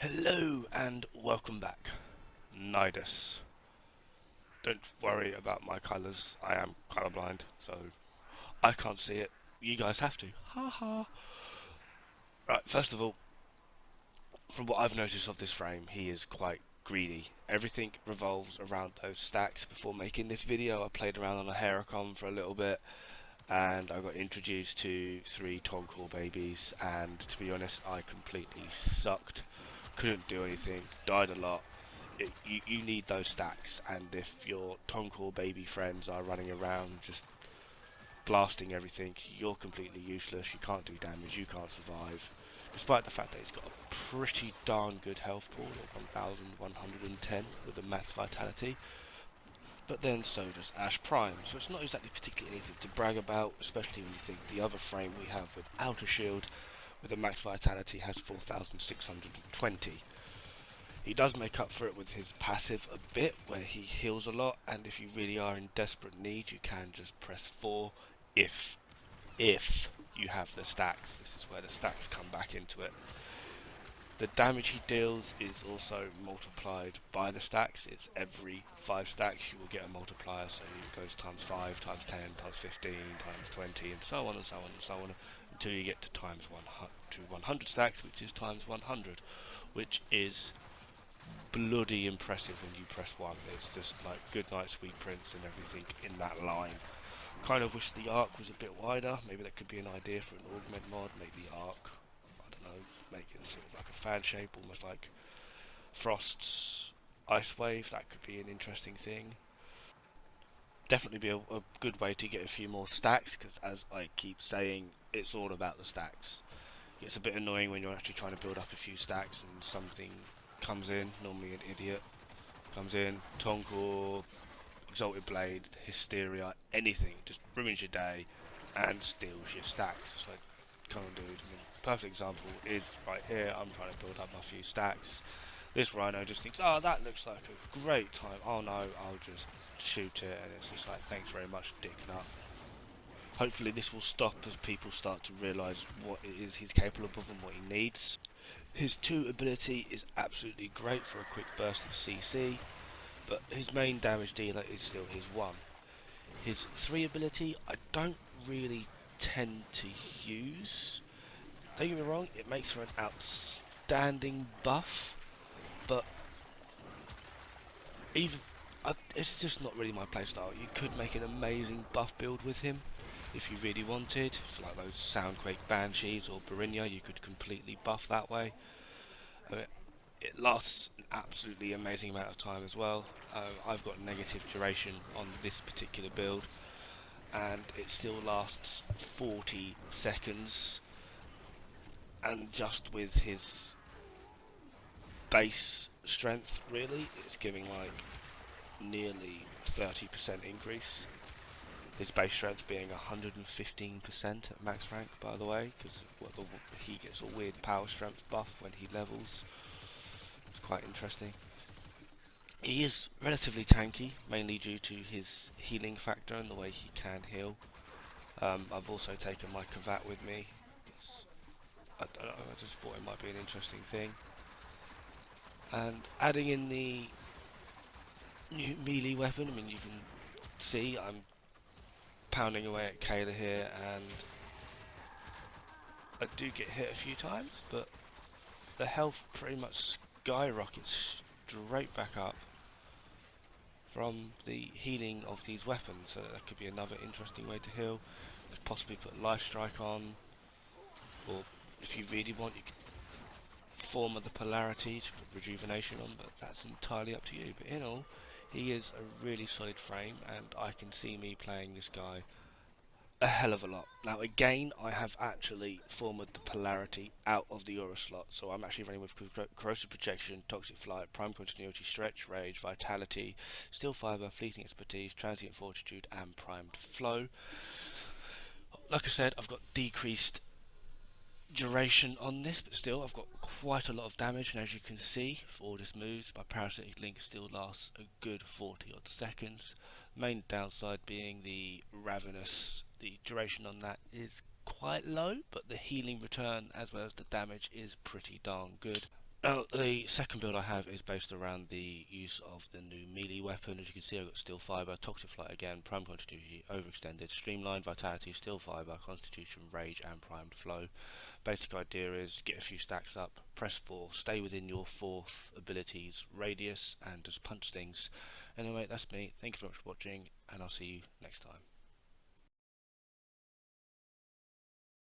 Hello and welcome back, Nidus. Don't worry about my colours, I am colourblind, so I can't see it. You guys have to. Ha ha. Right, first of all, from what I've noticed of this frame, he is quite greedy. Everything revolves around those stacks. Before making this video, I played around on a Heracon for a little bit, and I got introduced to 3 Toncore babies, and to be honest, I completely sucked. Couldn't do anything, died a lot. You need those stacks, and if your Toncore baby friends are running around just blasting everything, you're completely useless. You can't do damage, you can't survive, despite the fact that he's got a pretty darn good health pool at 1110 with a max vitality. But then so does Ash Prime, so it's not exactly particularly anything to brag about, especially when you think the other frame we have with Outer Shield with a max vitality has 4620. He does make up for it with his passive a bit, where he heals a lot, and if you really are in desperate need, you can just press 4 if you have the stacks. This is where the stacks come back into it. The damage he deals is also multiplied by the stacks. It's every 5 stacks you will get a multiplier, so it goes times 5, times 10, times 15, times 20, and so on and so on and so on, until you get to times 100 stacks, which is times 100, which is bloody impressive when you press 1. It's just like good night sweet prince and everything in that line. Kind of wish the arc was a bit wider. Maybe that could be an idea for an augment mod. Make the arc, I don't know, make it sort of like a fan shape, almost like Frost's Ice Wave. That could be an interesting thing. Definitely be a good way to get a few more stacks, because as I keep saying, it's all about the stacks. It's a bit annoying when you're actually trying to build up a few stacks and something comes in, normally an idiot, comes in, Toncore, Exalted Blade, Hysteria, anything, just ruins your day and steals your stacks. It's like, come on dude, I mean, perfect example is right here. I'm trying to build up my few stacks. This Rhino just thinks, oh, that looks like a great time, oh no, I'll just shoot it, and it's just like, thanks very much, dick nut. Hopefully this will stop as people start to realise what it is he's capable of and what he needs. His 2 ability is absolutely great for a quick burst of CC, but his main damage dealer is still his 1. His 3 ability I don't really tend to use. Don't get me wrong, it makes for an outstanding buff, but even it's just not really my playstyle. You could make an amazing buff build with him if you really wanted, for like those Soundquake Banshees or Barinya, you could completely buff that way. It lasts an absolutely amazing amount of time as well. I've got negative duration on this particular build, and it still lasts 40 seconds, and just with his base strength really, it's giving like nearly 30% increase. His base strength being 115% at max rank, by the way, because he gets a weird power strength buff when he levels. It's quite interesting. He is relatively tanky, mainly due to his healing factor and the way he can heal. I've also taken my Kavat with me. I don't know, I just thought it might be an interesting thing. And adding in the new melee weapon, I mean, you can see I'm pounding away at Kayla here, and I do get hit a few times, but the health pretty much skyrockets straight back up from the healing of these weapons, so that could be another interesting way to heal. You could possibly put Life Strike on, or if you really want, you could Form of the Polarity to put Rejuvenation on, but that's entirely up to you. But in all, he is a really solid frame, and I can see me playing this guy a hell of a lot. Now again, I have actually formed the Polarity out of the Aura slot, so I'm actually running with Corrosive Projection, Toxic Flight, Prime Continuity, Stretch, Rage, Vitality, Steel Fiber, Fleeting Expertise, Transient Fortitude, and Primed Flow. Like I said, I've got decreased duration on this, but still I've got quite a lot of damage, and as you can see, for all this moves, my Parasitic Link still lasts a good 40 odd seconds. Main downside being the Ravenous. The duration on that is quite low, but the healing return as well as the damage is pretty darn good. Now, the second build I have is based around the use of the new melee weapon. As you can see, I've got Steel Fibre, Toxic Flight again, Prime Continuity, Overextended, Streamlined, Vitality, Steel Fibre, Constitution, Rage, and Primed Flow. Basic idea is get a few stacks up, press 4, stay within your 4th ability's radius, and just punch things. Anyway, that's me. Thank you very much for watching, and I'll see you next time.